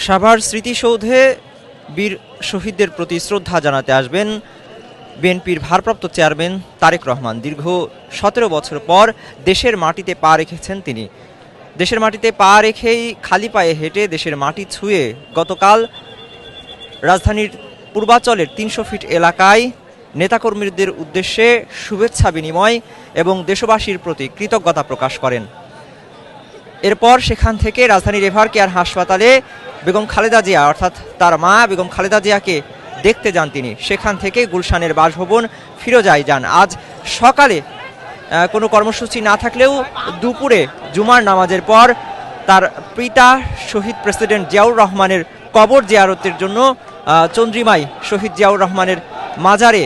সাভার স্মৃতিসৌধে বীর শহীদদের প্রতি শ্রদ্ধা জানাতে আসবেন বিএনপির ভারপ্রাপ্ত চেয়ারম্যান তারেক রহমান। দীর্ঘ ১৭ বছর পর দেশের মাটিতে পা রেখেছেন তিনি। দেশের মাটিতে পা রেখেই খালি পায়ে হেঁটে দেশের মাটি ছুঁয়ে গতকাল রাজধানীর পূর্বাচলের ৩০০ ফিট এলাকায় নেতাকর্মীদের উদ্দেশ্যে শুভেচ্ছা বিনিময় এবং দেশবাসীর প্রতি কৃতজ্ঞতা প্রকাশ করেন। এরপর সেখান থেকে রাজধানীর এভার কেয়ার হাসপাতালে বেগম খালেদা জিয়া অর্থাৎ তার মা বেগম খালেদা জিয়াকে দেখতে যান তিনি। সেখান থেকে গুলশানের বাসভবন ফিরোজায় যান। আজ সকালে কোনো কর্মসূচি না থাকলেও দুপুরে জুমার নামাজের পর তার পিতা শহীদ প্রেসিডেন্ট জিয়াউর রহমানের কবর জিয়ারতের জন্য চন্দ্রিমায় শহীদ জিয়াউর রহমানের মাজারে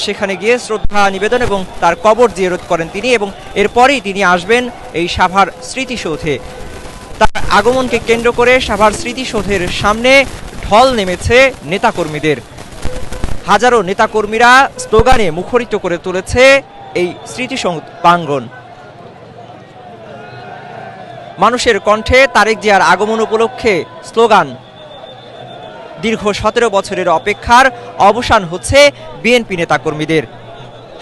সেখানে গিয়ে শ্রদ্ধা নিবেদন এবং তার কবর জিয়ারত করেন তিনি, এবং এরপরেই তিনি আসবেন এই সাভার স্মৃতিসৌধে। তার আগমনকে কেন্দ্র করে সাভার স্মৃতিসৌধের সামনে ঢল নেমেছে নেতাকর্মীদের। হাজারো নেতাকর্মীরা স্লোগানে মুখরিত করে তুলেছে এই স্মৃতিসৌধ প্রাঙ্গণ। মানুষের কণ্ঠে তারেক জিয়ার আগমন উপলক্ষে স্লোগান। দীর্ঘ ১৭ বছরের অপেক্ষার অবসান হচ্ছে বিএনপি নেতাকর্মীদের।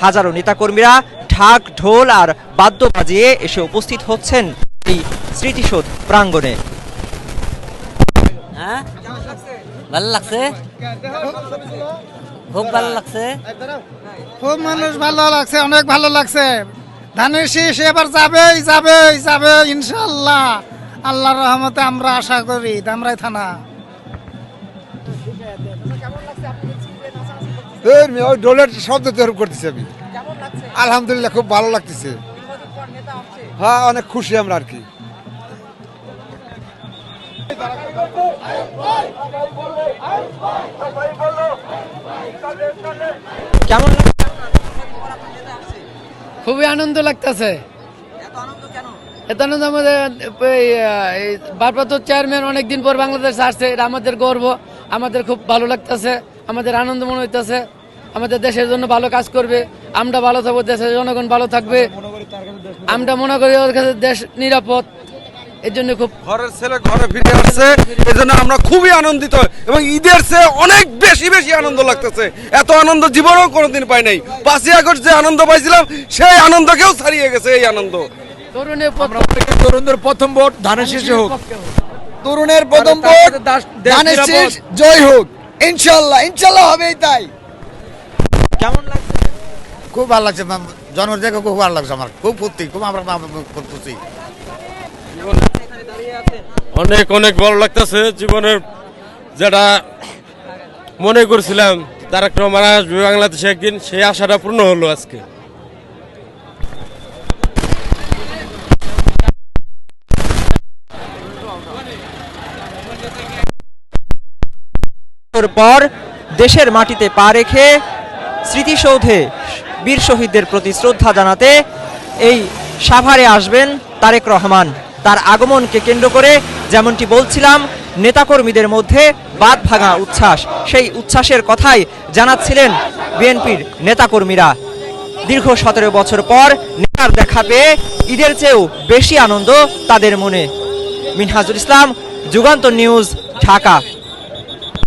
হাজারো নেতাকর্মীরা ঢাক ঢোল আর বাদ্য বাজিয়ে এসে উপস্থিত হচ্ছেন এই স্মৃতিসৌধ প্রাঙ্গণে। ভালো লাগছে, খুব ভালো লাগছে, খুব মানুষ ভালো লাগছে, অনেক ভালো লাগছে। ধানের শীষ এবার যাবেই যাবেই যাবে ইনশাআল্লাহ। আল্লাহর রহমতে আমরা আশা করি ধামরাই থানা। ওই ডোলের শব্দ তৈরি করতেছি আমি। আলহামদুলিল্লাহ খুব ভালো লাগতেছে। হ্যাঁ, অনেক খুশি আমরা আর কি। কেমন খুবই আনন্দ লাগতেছে। এত আনন্দ আমাদের ভারপ্রাপ্ত চেয়ারম্যান অনেকদিন পর বাংলাদেশ আসছে, এটা আমাদের গর্ব। আমাদের খুব ভালো লাগতেছে, আমাদের আনন্দ মনে হইতেছে। আমাদের দেশের জন্য ভালো কাজ করবে, আমরা ভালো থাকবো, দেশের জনগণ ভালো থাকবে। আমরা মনে করি ওর কাছে দেশ নিরাপদ। এর জন্য খুব ঘরের ছেলে ঘরে ফিরে আসছে, এই জন্য আমরা খুবই আনন্দিত এবং ঈদের চেয়ে অনেক বেশি বেশি আনন্দ লাগতেছে। এত আনন্দ জীবনেও কোনোদিন পাই নাই। ৫ই আগস্ট যে আনন্দ পাইছিলাম সেই আনন্দকেও ছাড়িয়ে গেছে এই আনন্দ। তরুণদের প্রথম ভোট ধানের শীষে হোক, তরুণের প্রথম ভোট ধানের শীষ জয় হোক, ইনশাল্লাহ ইনশাল্লাহ হবেই তাই। কেমন লাগছে? খুব ভালো লাগছে, জন্ম থেকে খুব ভালো লাগছে। আমার খুব ফুর্তি, খুব আমরা খুব খুশি। অনেক অনেক ভালো লাগতেছে। জীবনের যেটা মনে করছিলাম তারেক রহমান আসবে বাংলাদেশে একদিন, সেই আশাটা পূর্ণ হলো আজকে। পর দেশের মাটিতে পা রেখে স্মৃতিসৌধে বীর শহীদদের প্রতি শ্রদ্ধা জানাতে এই সাভারে আসবেন তারেক রহমান। তার আগমনকে কেন্দ্র করে যেমনটি বলছিলাম, নেতাকর্মীদের মধ্যে বাদ ভাঙা উচ্ছ্বাস। সেই উচ্ছ্বাসের কথাই জানাচ্ছিলেন বিএনপির নেতাকর্মীরা। দীর্ঘ ১৭ বছর পর নেতার দেখা পেয়ে ঈদের চেয়েও বেশি আনন্দ তাদের মনে। মিনহাজুল ইসলাম, যুগান্তর নিউজ, ঢাকা।